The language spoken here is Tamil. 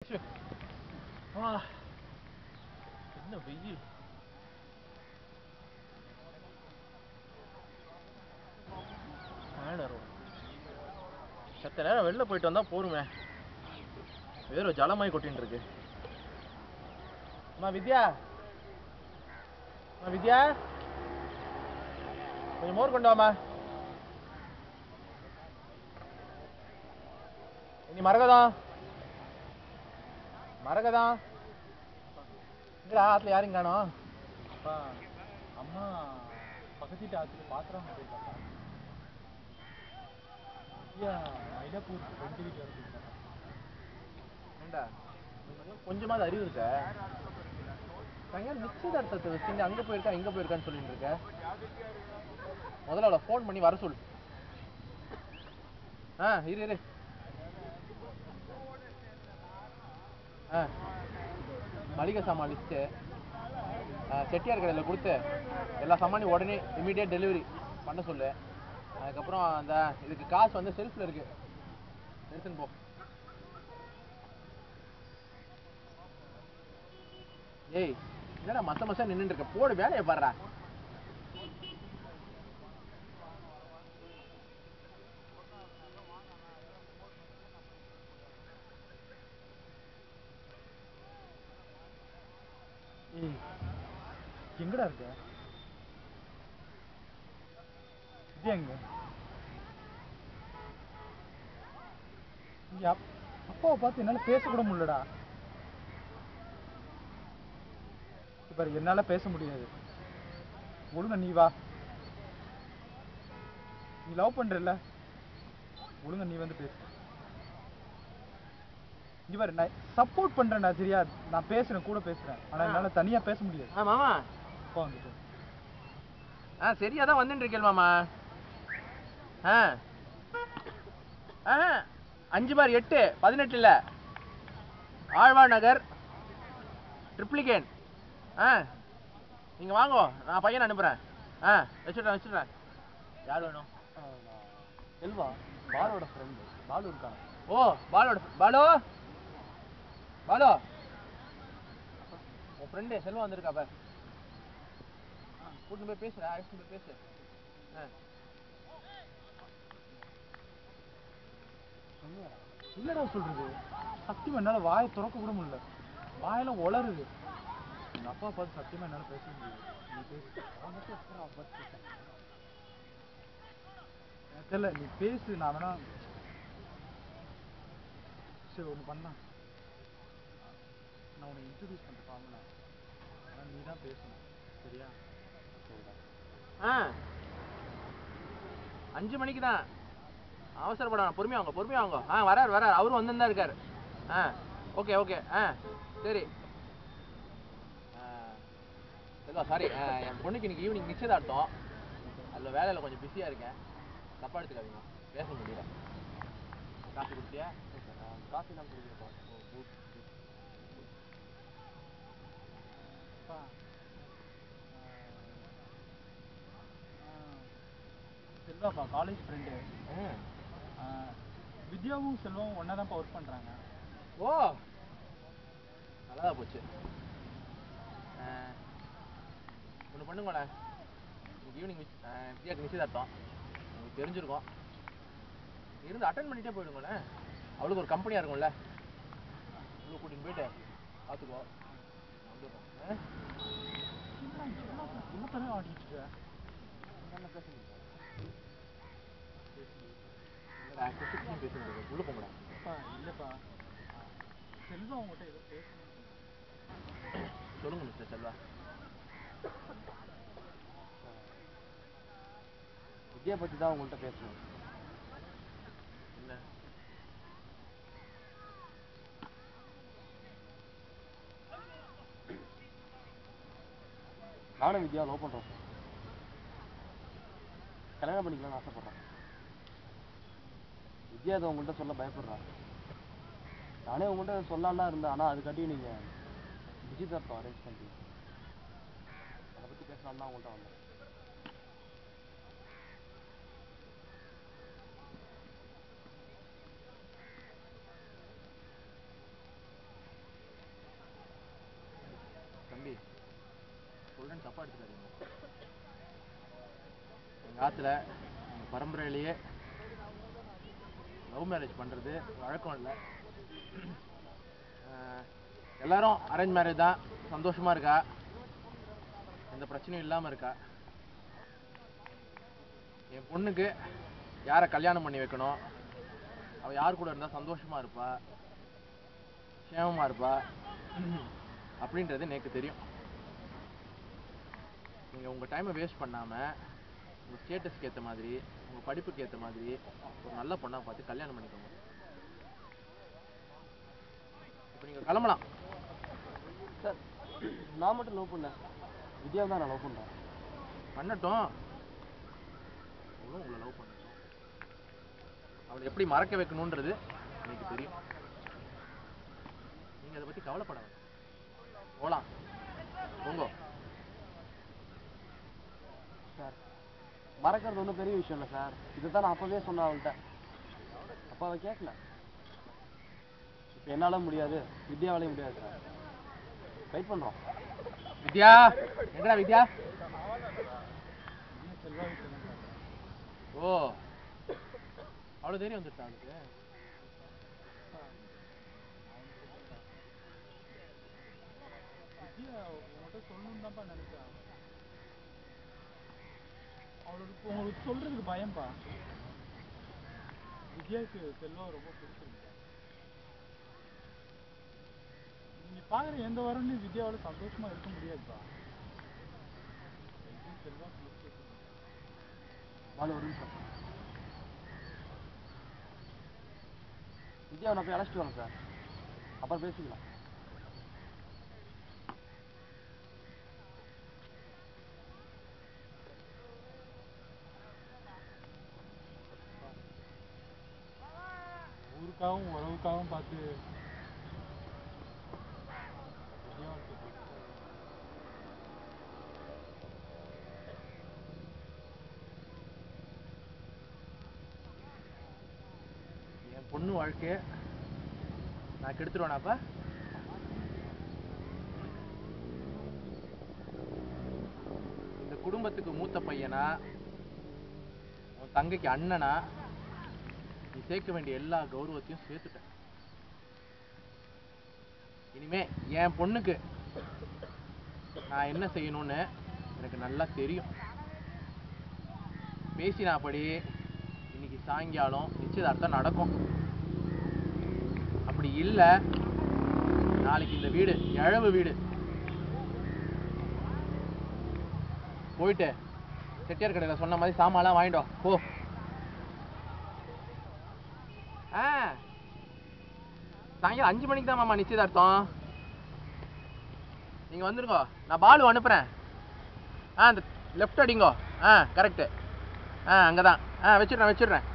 என்ன வெயில். சத்த நேரம் வெளில போயிட்டு வந்தா போருமே. வேற ஜலமாய் கொட்டின்னு இருக்கு. அம்மா வித்யா, வித்யா கொஞ்சம் மோர் கொண்டு வாமா. இனி மரகதம் இல்லடா, ஆத்துல யாரும் காணோம். அம்மா பக்கத்து வீட்டு ஆத்துல பாத்திரம் போயிருக்காப்பா. மயிலாப்பூர் ரெண்டு வீட்டு வர போயிருக்காப்பா. ஏண்டா கொஞ்சமாவது அறிவு இருக்க? நிச்சயதார்த்தத்தை வச்சுட்டு அங்க போயிருக்கா இங்க போயிருக்கான்னு சொல்லிட்டு இருக்க. முதல்ல அவளை ஃபோன் பண்ணி வர சொல்லு. இரு மளிகை சாமான் லிஸ்ட்டு செட்டியார் கடையில் கொடுத்து எல்லா சாமானையும் உடனே இமீடியட் டெலிவரி பண்ண சொல்லு. அதுக்கப்புறம் அந்த இதுக்கு காசு வந்து செல்ஃபில் இருக்கு, எடுத்துன்னு போ. ஏய் என்னடா மத்த மசம் நின்றுட்டு இருக்க, போடு வேலையை பாடுறா. எங்கடா இருக்க? இது எங்க? அப்பாவை பார்த்து என்னால பேச கூட முடியலடா. பாரு, என்னால பேச முடியாது. ஒழுங்கா நீ வா. நீ லவ் பண்றல, ஒழுங்கா நீ வந்து பேசு. நீ பாரு, நான் சப்போர்ட் பண்றேன்டா, சரியா? நான் பேசுறேன், கூட பேசுறேன். ஆனா என்னால தனியா பேச முடியாது. மாமா அப்பா வந்துட்டு சரியா தான் வந்துட்டு இருக்கேன் மாமா. 5/8 18 இல்ல, ஆழ்வார் நகர் ட்ரிப்ளிகேன். நீங்க வாங்கோ, நான் பையனை அனுப்புறேன். வச்சுடுறேன். யார் வேணும்? செல்வா, பாலோட ஃப்ரெண்டு. பாலு இருக்கான். ஓ பாலு உன் ஃப்ரெண்டு செல்வா வந்திருக்கா பார். கூட்டு போய் பேசுறேன், அழைச்சிட்டு போய் பேசு. இல்லடா சொல்றது, சத்தியமா என்னால வாயை திறக்க கூட முடியல. வாயெல்லாம் உளருது. எங்க அப்பா பார்த்து சத்தியமா என்னால பேச முடியாது. நீ பேசு. தெரியல, நீ பேசு. நான் வேணா சரி ஒன்று பண்ணலாம். நான் உன்னை இன்ட்ரடியூஸ் பண்ணுறேன் ஃபார்முலா. ஆனால் நீ தான் பேசணும், சரியா? 5 மணிக்கு தான். அவசரப்படாம பொறுமையா வாங்க. வராரு. அவரும் வந்து தான் இருக்காரு. ஓகே. சரி. சாரி, என் பொண்ணுக்கு இன்னைக்கு ஈவினிங் நிச்சயதார்த்தம். அதில் வேலையில் கொஞ்சம் பிஸியாக இருக்கேன். தப்பா எடுத்துக்காதீங்க, பேச முடியல. காஃபி குடிச்சியா? காஃபி நான் குடிக்கிறேன். செல்வாப்பா காலேஜ் ஃப்ரெண்டு. வித்யாவும் செல்வம் ஒன்றா தான்ப்பா ஒர்க் பண்ணுறாங்க. ஓ நல்லாதான் போச்சு. ஒன்று பண்ணுங்களே, ஈவினிங் வித்யாவுக்கு நிச்சயதார்த்தம் உங்களுக்கு தெரிஞ்சிருக்கும். இருந்து அட்டன் பண்ணிட்டே போயிடுங்களேன். அவளுக்கு ஒரு கம்பெனியாக இருக்கும்ல, அவளுக்கு கூட்டின்னு போயிட்டு பார்த்துக்கோ. என்னத்தானே ஆடிட்டு இருக்க? பேசுங்க, உள்ள போங்கடா. இல்லைப்பா, செல்வா உங்கள்கிட்ட ஏதோ பேசணும். சொல்லுங்க மிஸ்டர் செல்வா. வித்யா பற்றி தான் உங்கள்கிட்ட பேசணும். என்ன? நானும் வித்யா லவ் பண்ணுறோம். கல்யாணம் பண்ணிக்கலாம்னு ஆசைப்பட்றேன். வித்யா அதை உங்கள்கிட்ட சொல்ல பயப்படுறான். நானே உங்கள்கிட்ட சொல்லலாம்லாம் இருந்தேன், ஆனால் அதுக்காட்டி நீங்கள் நிச்சயதார்த்தம் அரேஞ்ச் பண்ணுறீங்க. அதை பற்றி பேசலாம்னா உங்கள்கிட்ட வந்தேன். சொல்கிறேன்னு தப்பாக எடுத்துக்காதீங்க. எங்கள் ஆற்றுல எங்கள் பரம்பரையிலேயே லவ் மேரேஜ் பண்ணுறது வழக்கம் இல்லை. எல்லாரும் அரேஞ்ச் மேரேஜ் தான். சந்தோஷமாக இருக்கா, எந்த பிரச்சனையும் இல்லாமல் இருக்கா. என் பொண்ணுக்கு யாரை கல்யாணம் பண்ணி வைக்கணும், அவள் யார் கூட இருந்தால் சந்தோஷமாக இருப்பா, சேமமாக இருப்பா அப்படின்றது எனக்கு தெரியும். நீங்கள் உங்கள் டைமை வேஸ்ட் பண்ணாமல் உங்கள் ஸ்டேட்டஸ்க்கு ஏற்ற மாதிரி, உங்கள் படிப்புக்கு ஏற்ற மாதிரி ஒரு நல்ல பொண்ணாக பார்த்து கல்யாணம் பண்ணிக்கோங்க. இப்போ நீங்கள் கிளம்பலாம். சார், நான் மட்டும் லவ் பண்ணேன், வித்யாவை தான் நான் லவ் பண்ணுறேன். பண்ணட்டும், அவளும் உங்களை லவ் பண்ணட்டும். அவளை எப்படி மறக்க வைக்கணுன்றது எனக்கு தெரியும். நீங்கள் அதை பற்றி கவலைப்பட வேண்டாம். போகலாம், போங்க. சார், மறக்கிறது ஒன்றும் பெரிய விஷயம் இல்லை சார். இதை தான் நான் அப்போவே சொன்னேன் அவள்கிட்ட. அப்போ அவள் கேட்கல. இப்போ என்னால் முடியாது, வித்யாவாலையும் முடியாது சார். வெயிட் பண்ணுறோம். வித்யா, எங்கடா வித்யா? ஓ, அவ்வளோ தைரியம் வந்துருச்சா அவளுக்கு? உங்கள்கிட்ட சொல்லணும்னு தான்ப்பா நினைச்சேன். அவளுக்கு உங்களுக்கு சொல்றதுக்கு பயம்பா. வித்யாவுக்கு செல்வா ரொம்ப பிடிச்சிருக்கு. நீங்க பாக்குற எந்த வரலையும் வித்யாவோட சந்தோஷமா இருக்க முடியாதுப்பா. செல்வா வாழ ஒரு நிமிஷம். வித்யாவை நான் போய் அழைச்சிட்டு வரேன் சார், அப்புறம் பேசிக்கலாம். ஊருக்காகவும் உறவுக்காகவும் பார்த்து என் பொண்ணு வாழ்க்கைய நான் கெடுத்துருவேனாப்பா? இந்த குடும்பத்துக்கு மூத்த பையனா, உன் தங்கைக்கு அண்ணனா நீ சேர்க்க வேண்டிய எல்லா கௌரவத்தையும் சேர்த்துட்ட. இனிமே என் பொண்ணுக்கு நான் என்ன செய்யணும்னு எனக்கு நல்லா தெரியும். பேசினாப்படி இன்னைக்கு சாயங்காலம் நிச்சயதார்த்தம் நடக்கும். அப்படி இல்லை, நாளைக்கு இந்த வீடு இழவு வீடு. போயிட்டு செட்டியார் கடையில் சொன்ன மாதிரி சாமான்லாம் வாங்கிட்டோம் போ. சாயங்காலம் 5 மணிக்கு தான் மாமா நிச்சயதார்த்தம். நீங்கள் வந்துருங்கோ, நான் பாலு அனுப்புகிறேன். அந்த லெஃப்ட் அடிங்கோ. கரெக்டு. அங்கே தான். வச்சிடுறேன்.